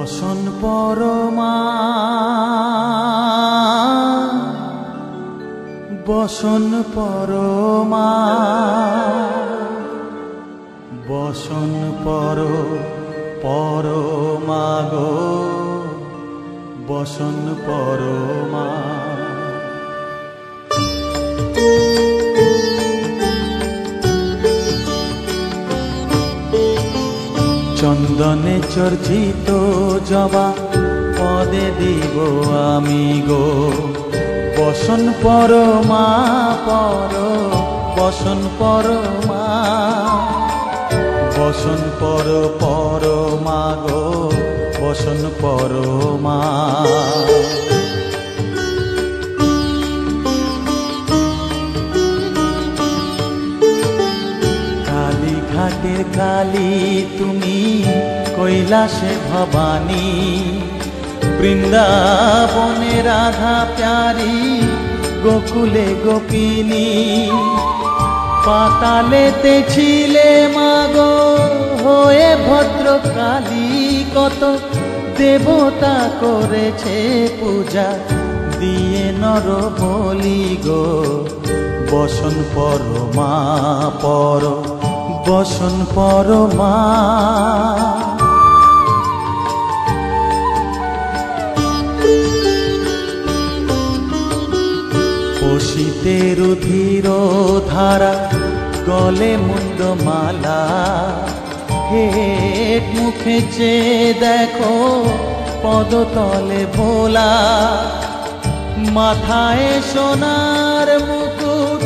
বসন পরমা বসন পরমা বসন পরমা গো বসন পরমা। চন্দনে চর্চিত জবা পদে দিব আমি গো বসন পরমা বসন পরমা বসন পরমা গো বসন পরমা। কালীঘাটের কালী তুমি কৈলাসে ভবানী বৃন্দাবনে রাধা প্যারি গোকুলে গোপিনী পাতালেতে ছিলে মাগো হয়ে ভদ্রকালী কত দেবতা করেছে পূজা দিয়ে নর বলি গো বসন পরমা বসন পরমা। পশিতের রুধির ধারা গলে মুন্ডমালা হেট মুখে চেয়ে দেখো পদতলে ভোলা মাথায় সোনার মুকুট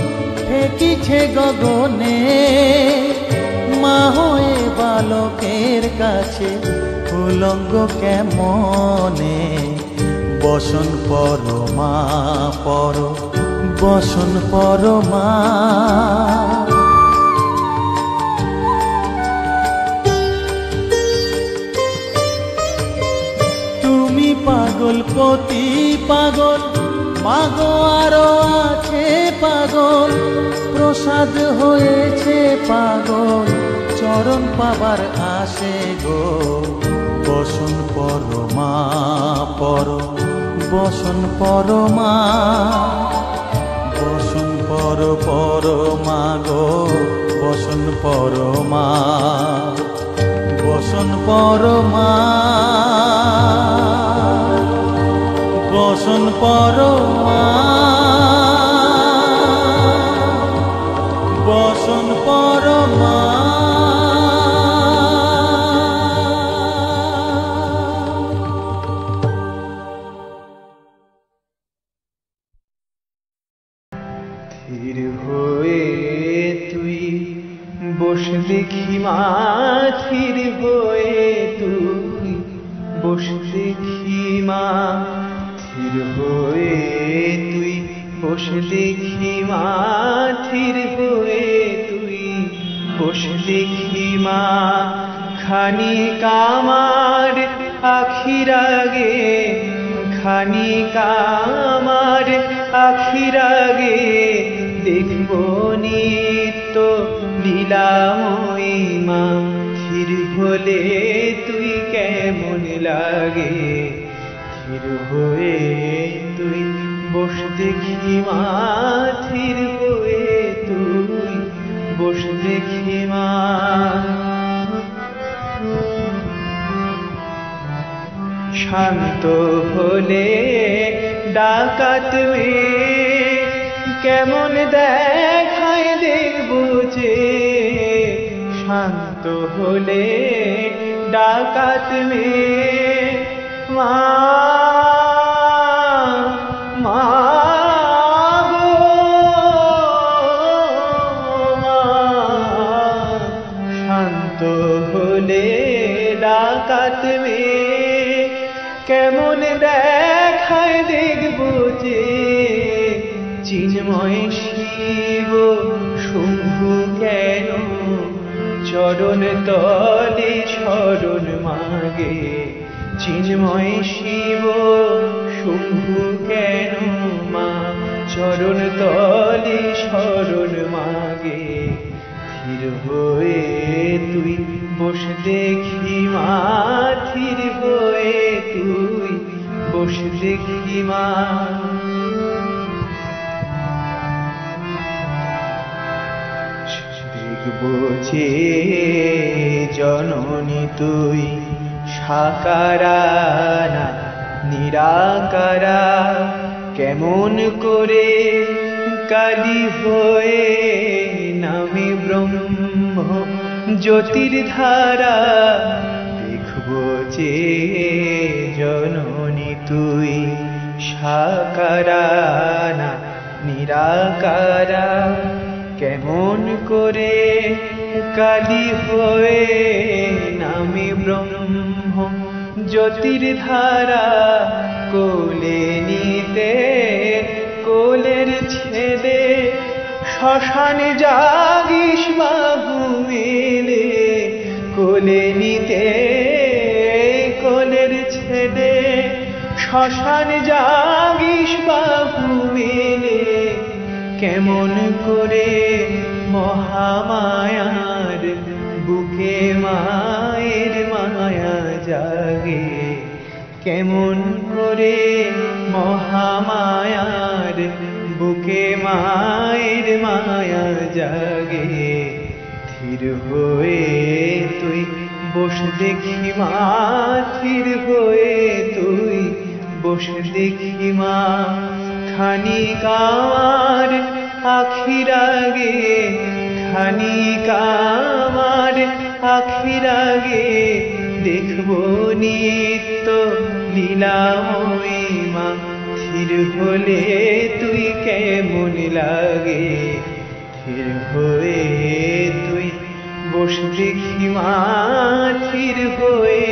ঠেকিছে গগনে মা হয়ে বালকের কাছে উলঙ্গ কেমনে বসন পরমা বসন পরমা। তুমি পাগল পতি পাগল মাগো আরো আছে পাগল প্রসাদ হয়েছে পাগল চরণ পাবার আসে গো বসন পরমা বসন পরমা বসন পরমা গো বসন পরমা বসন পরমা বসন পরমা বসন পরমা। ধীর হয়ে তুই বসে দেখি মা ধীর হয়ে তুই বসে দেখি মা ধীর হয়ে তুই বসে দেখি মা ধীর হয়ে তুই বসে দেখি মা খানিক আমার আখির আগে খানিক আমার আখির আগে দেখব নিত্য লীলাময়ী মা ধীর হলে তুই কেমন লাগে ধীর হয়ে তুই বসে দেখি মা ধীর হয়ে তুই বসে দেখি মা। শান্ত হলে ডাকাত মেয়ে কেমন দেখায় দেখব যে শান্ত হলে ডাকাত মেয়ে মা মা গো মা শান্ত হলে ডাকাত মেয়ে কেমন দেখায় দেখব যে চিন্ময় শিব শম্ভু কেন চরণ তলে শরণ মাগে চিন্ময় শিব শম্ভু কেন মা চরণ তলে শরণ মাগে ধীর ধীর হয়ে তুই বস দেখি মা, ধীর হয়ে তুই বস দেখি মা। দেখবো যে জননী তুই সাকারা না নিরাকারা, কেমন করে কালী হয়ে নামে ব্রহ্ম জ্যোতির ধারা। দেখবো যে জননী তুই সাকারা না নিরাকারা, কেমন করে কালী হয়ে নামে ব্রহ্ম জ্যোতির ধারা। কোলে নিতে কোলের ছেলে শ্মশানে জাগিস বাহু মেলে, কোলে নিতে কোলের ছেলে শ্মশানে জাগিস বাহু মেলে। কেমন করে মহামায়ার বুকে মায়ের মায়া জাগে, কেমন করে মহামায়ার বুকে মায়ের মায়া জাগে। ধীর হয়ে তুই বস দেখি মা, ধীর হয়ে তুই বস দেখি মা। খানিক আমার আখির আগে, খানিক আমার আখির আগে, দেখবো নিত্য লীলাময়ী মা। ধীর হলে তুই কেমন লাগে, ধীর হয়ে তুই বস দেখি মা, ধীর হয়ে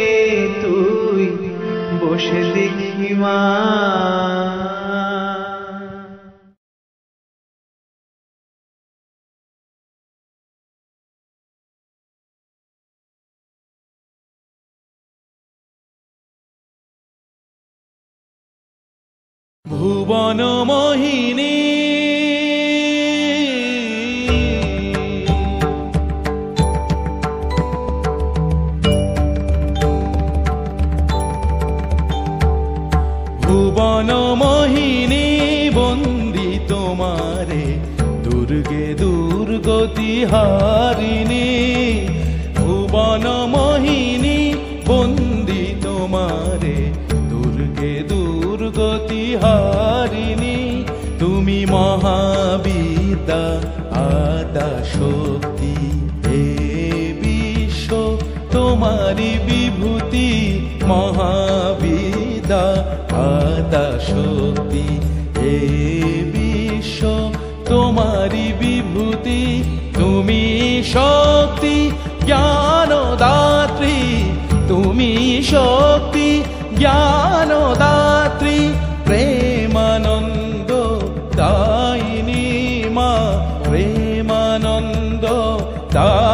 তুই বস দেখি মা। ভুবন মোহিনী ভুবন মোহিনী বন্দি তোমারে, দুর্গে দুর্গতি হারিণী। ভুবন মোহিনী বন্দি তোমারে, দুর্গে দুর্গতি হারিণী। তুমি মহাবিদ্যা আদা শক্তি, এ বিশ্ব তোমারি বিভূতি। মহাবিদ্যা আদা শক্তি, এ বিশ্ব তোমারি বিভূতি। তুমি শক্তি জ্ঞানদাত্রী, তুমি শক্তি জ্ঞানদাত্রী। প্রেমানন্দ দায়িনী মা, প্রেমানন্দ দায়িনী।